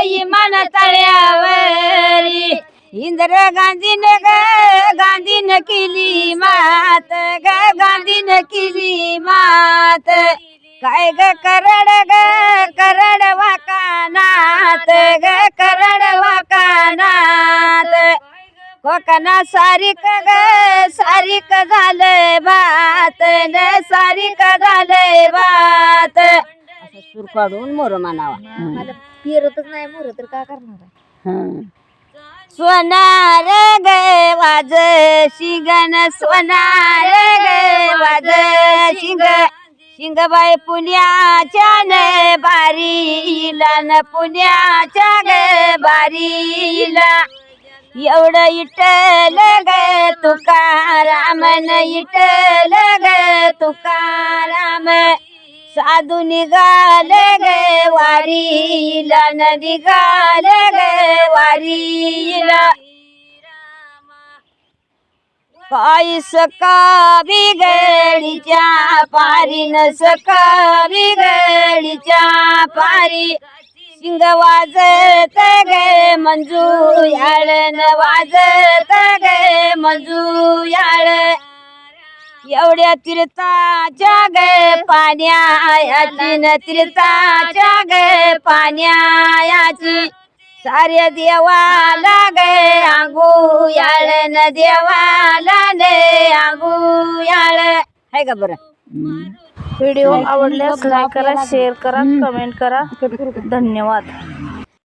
इमान तळ्यावरी इंदिरा गांधीनं केली मात ग गांधीनं केली मात काय ग करड वाकानात ग करड वाकानात कोकणा सारिक झालंय बात न सारिक झालंय बात असं सूर काढून मोर म्हणावा. मला फिरतच नाही मोर तर काय करणार. सोनार ग वाज शिंगण सोनार ग वाज शिंगबाई पुण्याच्या न बारीला न पुण्याच्या ग बारीला एवढं इटल ग तुकाराम न इटल ग तुकाराम साधू निघाल ग वारीला न निघाल ग वारीला काय सका बिगडीच्या पारी न सका बिगडीच्या पारी शिंग वाजत गे मंजू याळ न वाजत गे मंजू याळ एवढ्या तीर्थाच्या गे पाण्याची न तीर्थाच्या गे पाण्याची साऱ्या देवाला गे आंगू याळ न देवाला ने आंगू याळ आहे का बरं. व्हिडिओ आवडल्यास लाईक करा, शेअर करा, कमेंट करा. धन्यवाद.